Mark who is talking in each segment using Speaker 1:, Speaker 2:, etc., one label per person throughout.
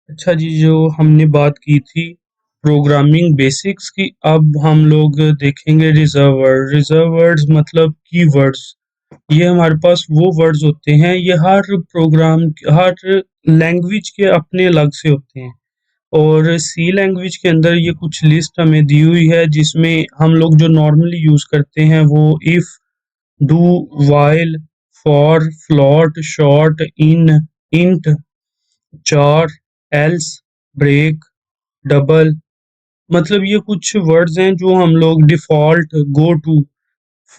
Speaker 1: अच्छा जी, जो हमने बात की थी प्रोग्रामिंग बेसिक्स की, अब हम लोग देखेंगे रिजर्व वर्ड। रिजर्व वर्ड्स मतलब कीवर्ड्स। ये हमारे पास वो वर्ड्स होते हैं, ये हर लैंग्वेज के अपने अलग से होते हैं। और सी लैंग्वेज के अंदर ये कुछ लिस्ट हमें दी हुई है, जिसमें हम लोग जो नॉर्मली यूज करते हैं वो if, do, while, for, float, short, in, int, char, else, break, double, मतलब ये कुछ वर्ड्स हैं जो हम लोग डिफॉल्ट, गो टू,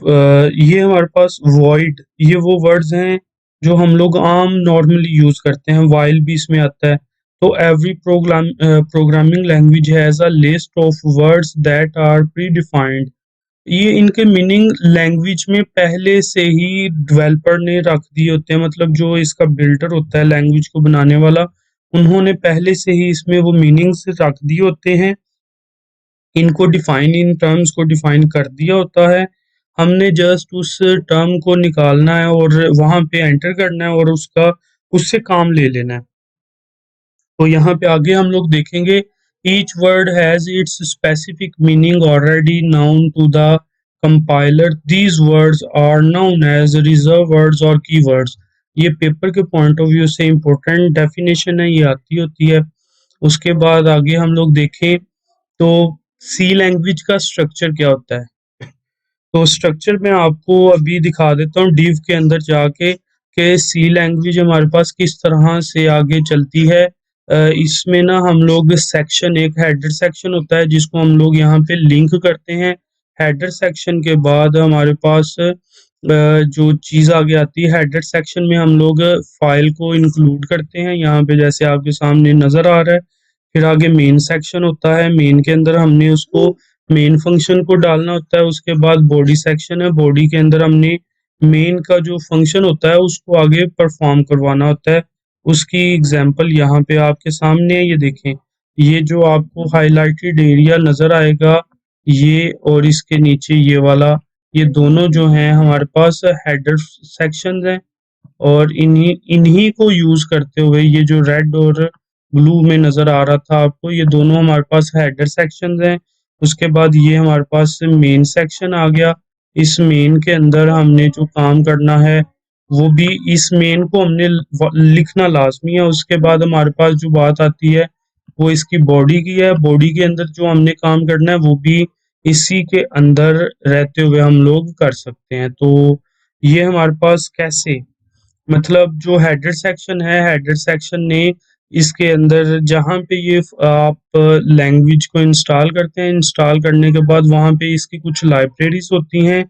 Speaker 1: ये हमारे पास वॉइड, ये वो वर्ड्स हैं जो हम लोग आम नॉर्मली यूज करते हैं। वाइल भी इसमें आता है। तो every programming language has a list of words that are predefined. ये इनके मीनिंग लैंग्वेज में पहले से ही डेवलपर ने रख दिए होते हैं, मतलब जो इसका बिल्डर होता है लैंग्वेज को बनाने वाला, उन्होंने पहले से ही इसमें वो मीनिंग्स रख दिए होते हैं। इनको डिफाइन, इन टर्म्स को डिफाइन कर दिया होता है। हमने जस्ट उस टर्म को निकालना है और वहां पे एंटर करना है और उसका उससे काम ले लेना है। तो यहाँ पे आगे हम लोग देखेंगे, each word has its specific meaning already known to the compiler. These words are known as reserved words और कीवर्ड्स। ये पेपर के पॉइंट ऑफ व्यू से इम्पोर्टेंट डेफिनेशन है, ये आती होती है। उसके बाद आगे हम लोग देखें तो सी लैंग्वेज का स्ट्रक्चर क्या होता है। तो स्ट्रक्चर मैं आपको अभी दिखा देता हूँ डीव के अंदर जाके कि सी लैंग्वेज हमारे पास किस तरह से आगे चलती है। इसमें ना हम लोग सेक्शन, एक हेडर सेक्शन होता है जिसको हम लोग यहाँ पे लिंक करते हैं। हेडर सेक्शन के बाद हमारे पास जो चीज़ आगे आती है, हेडर सेक्शन में हम लोग फाइल को इंक्लूड करते हैं, यहाँ पे जैसे आपके सामने नज़र आ रहा है। फिर आगे मेन सेक्शन होता है, मेन के अंदर हमने उसको मेन फंक्शन को डालना होता है। उसके बाद बॉडी सेक्शन है, बॉडी के अंदर हमने मेन का जो फंक्शन होता है उसको आगे परफॉर्म करवाना होता है। उसकी एग्जांपल यहाँ पे आपके सामने है, ये देखें। ये जो आपको हाईलाइटेड एरिया नजर आएगा, ये और इसके नीचे ये वाला, ये दोनों जो हैं हमारे पास हेडर सेक्शंस हैं। और इन्हीं इन्हीं को यूज करते हुए ये जो रेड और ब्लू में नजर आ रहा था आपको, ये दोनों हमारे पास हेडर सेक्शंस हैं। उसके बाद ये हमारे पास मेन सेक्शन आ गया। इस मेन के अंदर हमने जो काम करना है वो भी, इस मेन को हमने लिखना लाजमी है। उसके बाद हमारे पास जो बात आती है वो इसकी बॉडी की है। बॉडी के अंदर जो हमने काम करना है वो भी इसी के अंदर रहते हुए हम लोग कर सकते हैं। तो ये हमारे पास कैसे, मतलब जो हेडर सेक्शन है, हेडर सेक्शन ने इसके अंदर जहाँ पे ये आप लैंग्वेज को इंस्टॉल करते हैं, इंस्टॉल करने के बाद वहाँ पे इसकी कुछ लाइब्रेरीज होती हैं,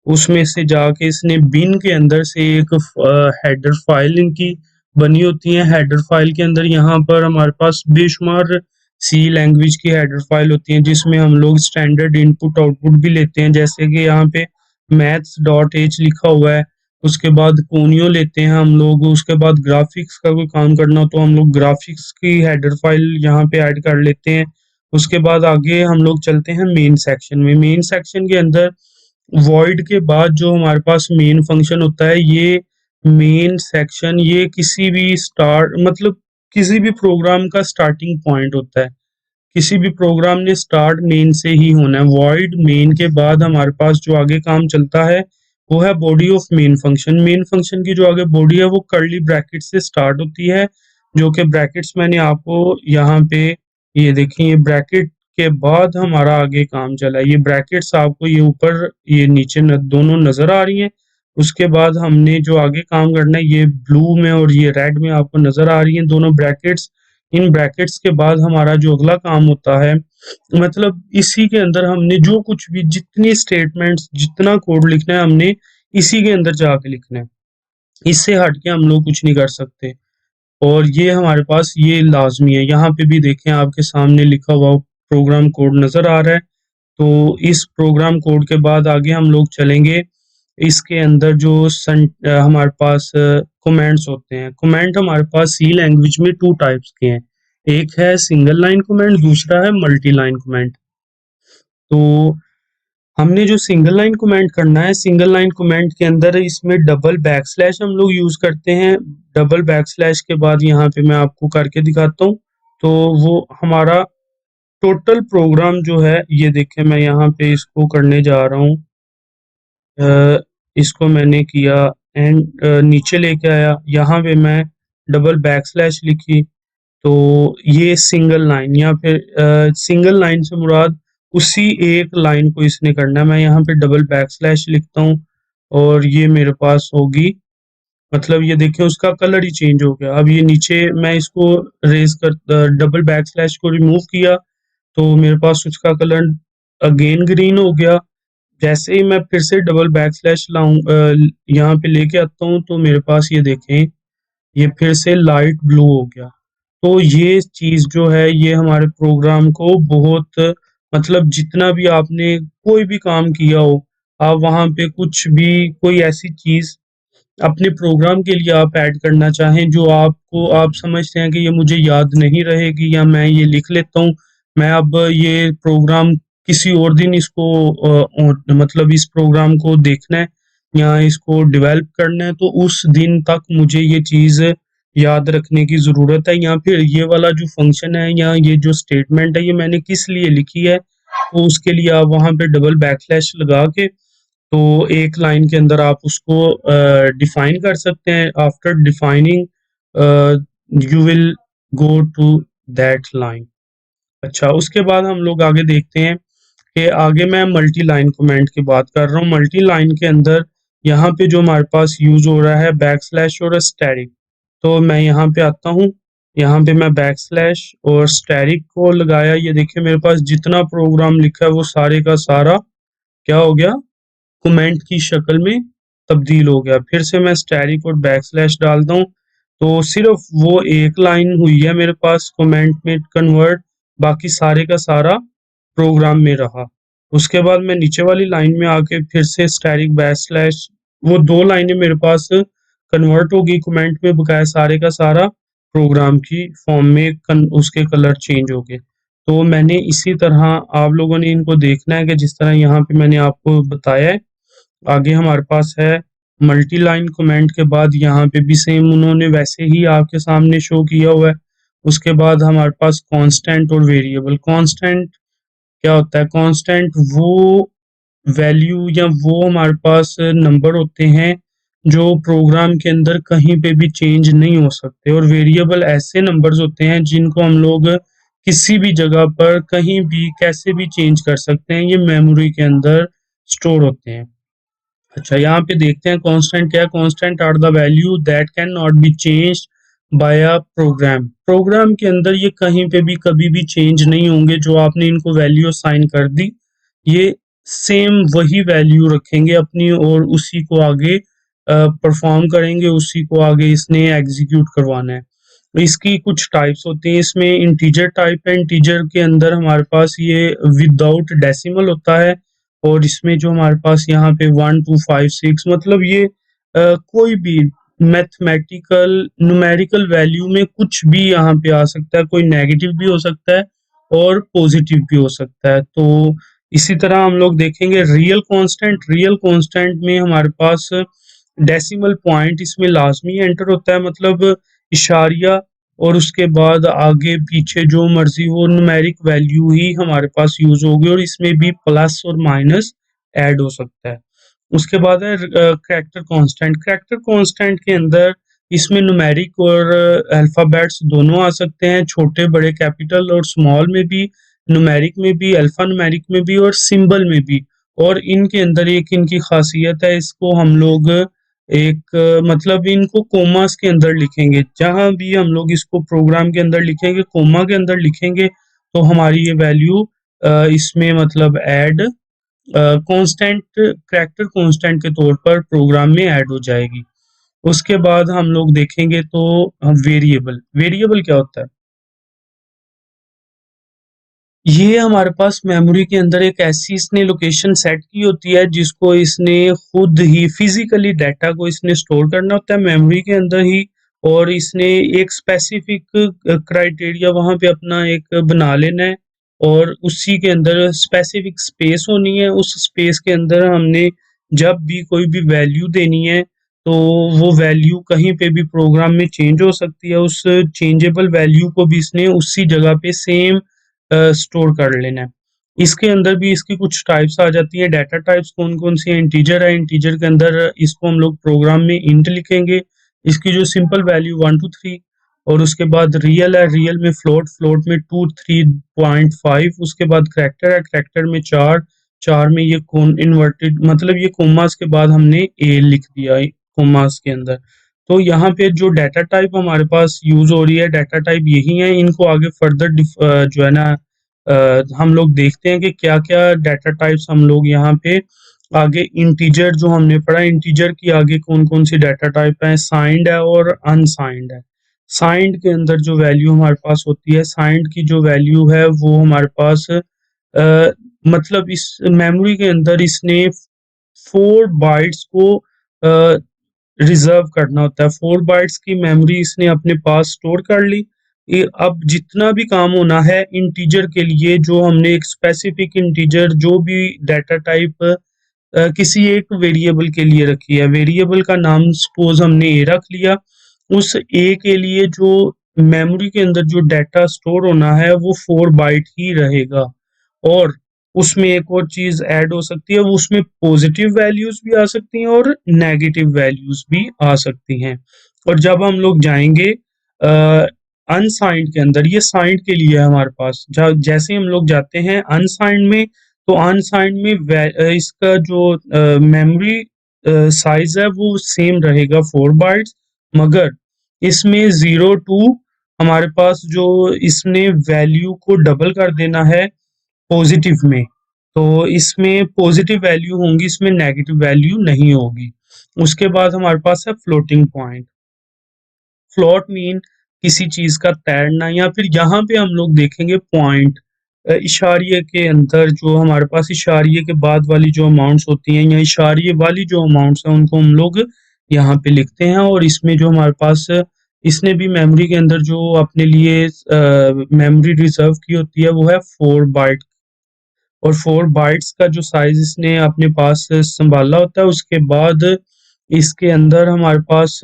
Speaker 1: उसमें से जाके इसने बिन के अंदर से एक हेडर फाइल इनकी बनी होती है। हेडर फाइल के अंदर यहाँ पर हमारे पास बेशुमार सी लैंग्वेज की हेडर फाइल होती हैं, जिसमें हम लोग स्टैंडर्ड इनपुट आउटपुट भी लेते हैं, जैसे कि यहाँ पे मैथ्स डॉट एच लिखा हुआ है। उसके बाद कोनियो लेते हैं हम लोग। उसके बाद ग्राफिक्स का कोई काम करना हो तो हम लोग ग्राफिक्स की हेडर फाइल यहाँ पे ऐड कर लेते हैं। उसके बाद आगे हम लोग चलते हैं मेन सेक्शन में। मेन सेक्शन के अंदर वॉइड के बाद जो हमारे पास मेन फंक्शन होता है, ये मेन सेक्शन ये किसी भी स्टार्ट, मतलब किसी भी प्रोग्राम का स्टार्टिंग पॉइंट होता है। किसी भी प्रोग्राम ने स्टार्ट मेन से ही होना है। वॉइड मेन के बाद हमारे पास जो आगे काम चलता है वो है body of main function. Main function की जो आगे बॉडी है वो कर्ली ब्रैकेट से स्टार्ट होती है, जो कि ब्रैकेट्स मैंने आपको यहाँ पे, ये देखिए, ये ब्रैकेट के बाद हमारा आगे काम चला है। ये ब्रैकेट्स आपको ये ऊपर ये नीचे दोनों नजर आ रही हैं। उसके बाद हमने जो आगे काम करना है, ये ब्लू में और ये रेड में आपको नजर आ रही हैं दोनों ब्रैकेट्स। इन ब्रैकेट्स के बाद हमारा जो अगला काम होता है, मतलब इसी के अंदर हमने जो कुछ भी, जितनी स्टेटमेंट्स, जितना कोड लिखना है, हमने इसी के अंदर जाके लिखना है। इससे हट के हम लोग कुछ नहीं कर सकते। और ये हमारे पास ये लाजमी है। यहाँ पे भी देखें, आपके सामने लिखा हुआ प्रोग्राम कोड नजर आ रहा है। तो इस प्रोग्राम कोड के बाद आगे हम लोग चलेंगे। इसके अंदर जो हमारे पास कमेंट्स होते हैं, कमेंट हमारे पास सी लैंग्वेज में टू टाइप्स के हैं। एक है सिंगल लाइन कमेंट, दूसरा है मल्टी लाइन कमेंट। तो हमने जो सिंगल लाइन कमेंट करना है, सिंगल लाइन कमेंट के अंदर इसमें डबल बैकस्लैश हम लोग यूज करते हैं। डबल बैकस्लैश के बाद यहाँ पे मैं आपको करके दिखाता हूँ। तो वो हमारा टोटल प्रोग्राम जो है, ये देखें मैं यहाँ पे इसको करने जा रहा हूँ। इसको मैंने किया एंड नीचे लेके आया, यहाँ पे मैं डबल बैक स्लैश लिखी, तो ये सिंगल लाइन या फिर सिंगल लाइन से मुराद उसी एक लाइन को इसने करना है। मैं यहाँ पे डबल बैक स्लैश लिखता हूँ और ये मेरे पास होगी, मतलब ये देखें उसका कलर ही चेंज हो गया। अब ये नीचे मैं इसको रेज कर डबल बैक स्लैश को रिमूव किया तो मेरे पास उसका कलर अगेन ग्रीन हो गया। जैसे ही मैं फिर से डबल बैक स्लैश यहाँ पे लेके आता हूँ तो मेरे पास ये देखें, ये फिर से लाइट ब्लू हो गया। तो ये चीज़ जो है ये हमारे प्रोग्राम को बहुत, मतलब जितना भी आपने कोई भी काम किया हो, आप वहाँ पे कुछ भी कोई ऐसी चीज़ अपने प्रोग्राम के लिए आप ऐड करना चाहें जो आपको आप समझते हैं कि ये मुझे याद नहीं रहेगी या मैं ये लिख लेता हूँ, मैं अब ये प्रोग्राम किसी और दिन इसको मतलब इस प्रोग्राम को देखना है या इसको डेवलप करना है, तो उस दिन तक मुझे ये चीज़ याद रखने की ज़रूरत है, या फिर ये वाला जो फंक्शन है या ये जो स्टेटमेंट है ये मैंने किस लिए लिखी है, तो उसके लिए आप वहाँ पे डबल बैकस्लैश लगा के तो एक लाइन के अंदर आप उसको डिफाइन कर सकते हैं। After defining you will go to that line. अच्छा, उसके बाद हम लोग आगे देखते हैं कि आगे मैं मल्टी लाइन कमेंट की बात कर रहा हूँ। मल्टी लाइन के अंदर यहाँ पे जो हमारे पास यूज हो रहा है बैक स्लैश और स्टैरिक, तो मैं यहाँ पे आता हूँ, यहाँ पे मैं बैक स्लैश और स्टैरिक को लगाया, ये देखिए मेरे पास जितना प्रोग्राम लिखा है वो सारे का सारा क्या हो गया, कमेंट की शक्ल में तब्दील हो गया। फिर से मैं स्टैरिक और बैकस्लैश डालता हूँ तो सिर्फ वो एक लाइन हुई है मेरे पास कमेंट में कन्वर्ट, बाकी सारे का सारा प्रोग्राम में रहा। उसके बाद मैं नीचे वाली लाइन में आके फिर से स्टैरिक बैकस्लैश, वो दो लाइनें मेरे पास कन्वर्ट हो गई कमेंट में, बकाया सारे का सारा प्रोग्राम की फॉर्म में उसके कलर चेंज हो गए। तो मैंने इसी तरह आप लोगों ने इनको देखना है कि जिस तरह यहाँ पे मैंने आपको बताया है। आगे हमारे पास है मल्टी लाइन कमेंट के बाद यहाँ पे भी सेम उन्होंने वैसे ही आपके सामने शो किया हुआ है। उसके बाद हमारे पास कांस्टेंट और वेरिएबल। कांस्टेंट क्या होता है? कांस्टेंट वो वैल्यू या वो हमारे पास नंबर होते हैं जो प्रोग्राम के अंदर कहीं पे भी चेंज नहीं हो सकते, और वेरिएबल ऐसे नंबर्स होते हैं जिनको हम लोग किसी भी जगह पर कहीं भी कैसे भी चेंज कर सकते हैं, ये मेमोरी के अंदर स्टोर होते हैं। अच्छा, यहाँ पे देखते हैं कांस्टेंट क्या है। Constant are the value that can not be changed by a program. Program के अंदर ये कहीं पे भी कभी भी चेंज नहीं होंगे, जो आपने इनको वैल्यू असाइन कर दी ये सेम वही वैल्यू रखेंगे अपनी और उसी को आगे परफॉर्म करेंगे, उसी को आगे इसने एग्जीक्यूट करवाना है। इसकी कुछ टाइप्स होती हैं, इसमें इंटीजर टाइप है। इंटीजर के अंदर हमारे पास ये विदाउट डेसिमल होता है, और इसमें जो हमारे पास यहाँ पे 1 2 5 6 मतलब ये कोई भी मैथमेटिकल न्यूमेरिकल वैल्यू में कुछ भी यहाँ पे आ सकता है, कोई नेगेटिव भी हो सकता है और पॉजिटिव भी हो सकता है। तो इसी तरह हम लोग देखेंगे रियल कांस्टेंट। रियल कांस्टेंट में हमारे पास डेसिमल पॉइंट इसमें लाजमी एंटर होता है, मतलब इशारिया, और उसके बाद आगे पीछे जो मर्जी हो न्यूमेरिक वैल्यू ही हमारे पास यूज होगी, और इसमें भी प्लस और माइनस ऐड हो सकता है। उसके बाद है करैक्टर कांस्टेंट। करैक्टर कांस्टेंट के अंदर इसमें न्यूमेरिक और अल्फाबेट्स दोनों आ सकते हैं, छोटे बड़े कैपिटल और स्मॉल में भी, न्यूमेरिक में भी, अल्फा न्यूमेरिक में भी और सिंबल में भी। और इनके अंदर एक इनकी खासियत है, इसको हम लोग एक मतलब इनको कोमास के अंदर लिखेंगे। जहां भी हम लोग इसको प्रोग्राम के अंदर लिखेंगे, कोमा के अंदर लिखेंगे, तो हमारी ये वैल्यू इसमें मतलब ऐड कांस्टेंट करैक्टर कांस्टेंट के तौर पर प्रोग्राम में ऐड हो जाएगी। उसके बाद हम लोग देखेंगे तो वेरिएबल। वेरिएबल क्या होता है? ये हमारे पास मेमोरी के अंदर एक ऐसी इसने लोकेशन सेट की होती है जिसको इसने खुद ही फिजिकली डाटा को इसने स्टोर करना होता है मेमोरी के अंदर ही, और इसने एक स्पेसिफिक क्राइटेरिया वहां पे अपना एक बना लेना है, और उसी के अंदर स्पेसिफिक स्पेस होनी है। उस स्पेस के अंदर हमने जब भी कोई भी वैल्यू देनी है तो वो वैल्यू कहीं पे भी प्रोग्राम में चेंज हो सकती है। उस चेंजेबल वैल्यू को भी इसने उसी जगह पे सेम स्टोर कर लेना है। इसके अंदर भी इसकी कुछ टाइप्स आ जाती हैं। डाटा टाइप्स कौन-कौन सी हैं? इंटीजर है, इंटीजर के अंदर इसको हम लोग प्रोग्राम में इंट लिखेंगे। इसकी जो सिंपल वैल्यू 1 टू 3, और उसके बाद रियल है, रियल में फ्लोट, फ्लोट में 2, 3.5, उसके बाद करैक्टर है, करैक्टर में 4, 4 में ये कोन इन्वर्टेड मतलब ये कोमास के बाद हमने ए लिख दिया कोमास के अंदर। तो यहाँ पे जो डाटा टाइप हमारे पास यूज हो रही है, डाटा टाइप यही है। इनको आगे फर्दर जो है ना हम लोग देखते हैं कि क्या-क्या डाटा टाइप्स हम लोग यहाँ पे आगे इंटीजर जो हमने पढ़ा, इंटीजर की आगे कौन-कौन सी डाटा टाइप है, साइंड है और अनसाइंड है। साइंड के अंदर जो वैल्यू हमारे पास होती है, साइंड की जो वैल्यू है वो हमारे पास मतलब इस मेमोरी के अंदर इसने 4 बाइट्स को रिजर्व करना होता है। 4 बाइट्स की मेमोरी इसने अपने पास स्टोर कर ली। अब जितना भी काम होना है इंटीजर के लिए, जो हमने एक स्पेसिफिक इंटीजर जो भी डाटा टाइप किसी एक वेरिएबल के लिए रखी है, वेरिएबल का नाम सपोज हमने ए रख लिया, उस ए के लिए जो मेमोरी के अंदर जो डाटा स्टोर होना है वो 4 बाइट ही रहेगा। और उसमें एक और चीज ऐड हो सकती है, वो उसमें पॉजिटिव वैल्यूज भी आ सकती हैं और नेगेटिव वैल्यूज भी आ सकती हैं। और जब हम लोग जाएंगे अनसाइंड के अंदर, ये साइंड के लिए है हमारे पास, जैसे हम लोग जाते हैं अनसाइंड में, तो अनसाइंड में इसका जो मेमोरी साइज है वो सेम रहेगा 4 बाइट्स, मगर इसमें 0 टू हमारे पास जो इसने वैल्यू को डबल कर देना है पॉजिटिव में, तो इसमें पॉजिटिव वैल्यू होंगी, इसमें नेगेटिव वैल्यू नहीं होगी। उसके बाद हमारे पास है फ्लोटिंग पॉइंट। फ्लोट मीन किसी चीज का तैरना, या फिर यहाँ पे हम लोग देखेंगे पॉइंट, इशारिये के अंदर जो हमारे पास इशारिये के बाद वाली जो अमाउंट्स होती हैं या इशारिये वाली जो अमाउंट्स हैं उनको हम लोग यहाँ पे लिखते हैं। और इसमें जो हमारे पास इसने भी मेमोरी के अंदर जो अपने लिए मेमोरी रिजर्व की होती है वो है 4 बाइट, और 4 बाइट्स का जो साइज इसने अपने पास संभाला होता है। उसके बाद इसके अंदर हमारे पास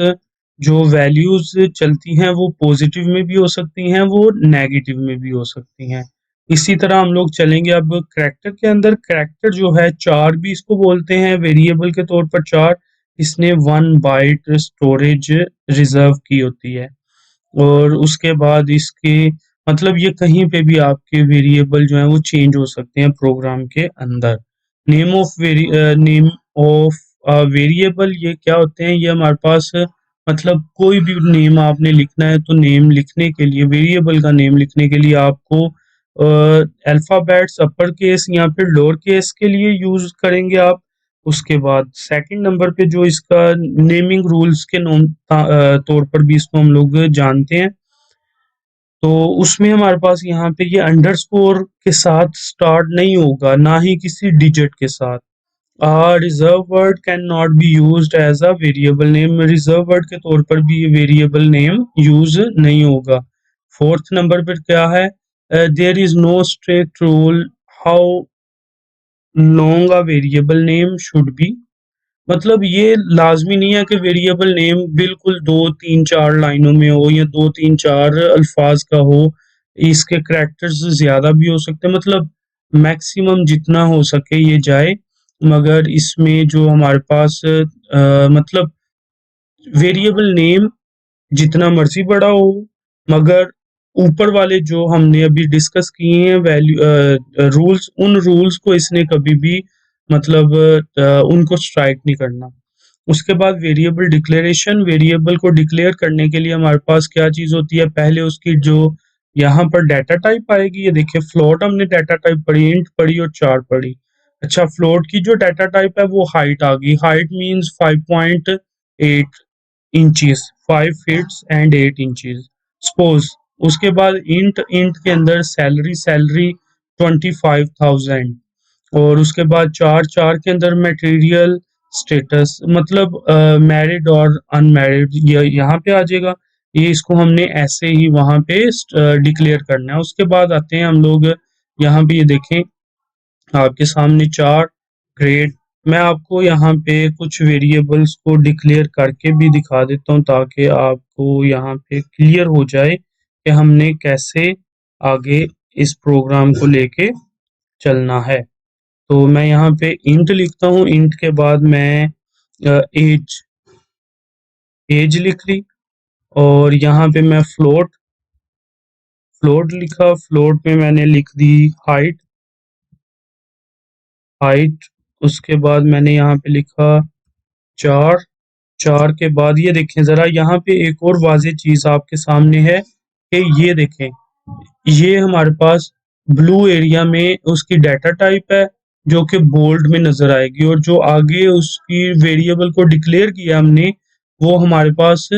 Speaker 1: जो वैल्यूज चलती हैं वो पॉजिटिव में भी हो सकती हैं, वो नेगेटिव में भी हो सकती हैं। इसी तरह हम लोग चलेंगे अब करैक्टर के अंदर। करैक्टर जो है 4 भी इसको बोलते हैं, वेरिएबल के तौर पर 4, इसने 1 बाइट स्टोरेज रिजर्व की होती है। और उसके बाद इसके मतलब ये कहीं पे भी आपके वेरिएबल जो है वो चेंज हो सकते हैं प्रोग्राम के अंदर। नेम ऑफ वेरिएबल ये क्या होते हैं, ये हमारे पास मतलब कोई भी नेम आपने लिखना है तो नेम लिखने के लिए, वेरिएबल का नेम लिखने के लिए आपको अल्फाबेट्स अपर केस या फिर लोअर केस के लिए यूज करेंगे आप। उसके बाद सेकंड नंबर पे जो इसका नेमिंग रूल्स के तौर पर भी इसको हम लोग जानते हैं, तो उसमें हमारे पास यहाँ पे ये अंडरस्कोर के साथ स्टार्ट नहीं होगा, ना ही किसी डिजिट के साथ। Reserve word can not be used as a variable name, reserve word के तौर पर भी ये वेरिएबल नेम यूज नहीं होगा। फोर्थ नंबर पर क्या है, there is no strict rule how long a variable name should be, मतलब ये लाजमी नहीं है कि वेरिएबल नेम बिल्कुल 2, 3, 4 लाइनों में हो या 2, 3, 4 अल्फाज का हो। इसके करैक्टर्स ज्यादा भी हो सकते हैं, मतलब मैक्सिमम जितना हो सके ये जाए। मगर इसमें जो हमारे पास मतलब वेरिएबल नेम जितना मर्जी बड़ा हो, मगर ऊपर वाले जो हमने अभी डिस्कस किए हैं वैल्यू रूल्स, उन रूल्स को इसने कभी भी मतलब उनको स्ट्राइक नहीं करना। उसके बाद वेरिएबल डिक्लेरेशन, वेरिएबल को डिक्लेयर करने के लिए हमारे पास क्या चीज होती है, पहले उसकी जो यहाँ पर डाटा टाइप आएगी, ये देखिए फ्लोट हमने डाटा टाइप पढ़ी, इंट पढ़ी और चार पढ़ी। अच्छा, फ्लोट की जो डाटा टाइप है वो हाइट आ गई, height means 5.8 inches, 5 feats and 8 inches suppose. उसके बाद इंट, इंट के अंदर सैलरी, सैलरी 25,000। और उसके बाद चार, चार के अंदर मटेरियल स्टेटस, मतलब मैरिड और अनमैरिड, ये यहाँ पे आ जाएगा। ये इसको हमने ऐसे ही वहां पे डिक्लेयर करना है। उसके बाद आते हैं हम लोग यहाँ पे, ये देखें आपके सामने चार ग्रेड, मैं आपको यहाँ पे कुछ वेरिएबल्स को डिक्लेयर करके भी दिखा देता हूँ ताकि आपको यहाँ पे क्लियर हो जाए कि हमने कैसे आगे इस प्रोग्राम को लेके चलना है। तो मैं यहाँ पे इंट लिखता हूँ, इंट के बाद मैं एज एज लिख ली, और यहाँ पे मैं फ्लोट फ्लोट लिखा, फ्लोट में मैंने लिख दी हाइट हाइट। उसके बाद मैंने यहाँ पे लिखा 4। 4 के बाद ये देखें ज़रा, यहाँ पे एक और वाज़ेह चीज़ आपके सामने है कि ये देखें, ये हमारे पास ब्लू एरिया में उसकी डाटा टाइप है जो कि बोल्ड में नज़र आएगी, और जो आगे उसकी वेरिएबल को डिक्लेयर किया हमने वो हमारे पास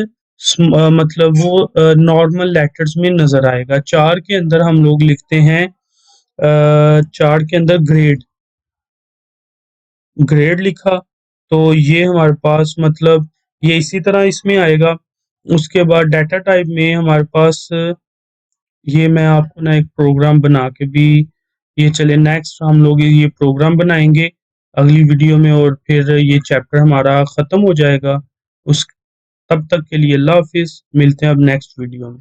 Speaker 1: मतलब वो नॉर्मल लेटर्स में नज़र आएगा। 4 के अंदर हम लोग लिखते हैं 4 के अंदर ग्रेड ग्रेड लिखा, तो ये हमारे पास मतलब ये इसी तरह इसमें आएगा। उसके बाद डाटा टाइप में हमारे पास ये मैं आपको ना एक प्रोग्राम बना के भी, ये चले नेक्स्ट हम लोग ये प्रोग्राम बनाएंगे अगली वीडियो में, और फिर ये चैप्टर हमारा ख़त्म हो जाएगा। उस तब तक के लिए अल्लाह हाफिज़, मिलते हैं अब नेक्स्ट वीडियो में।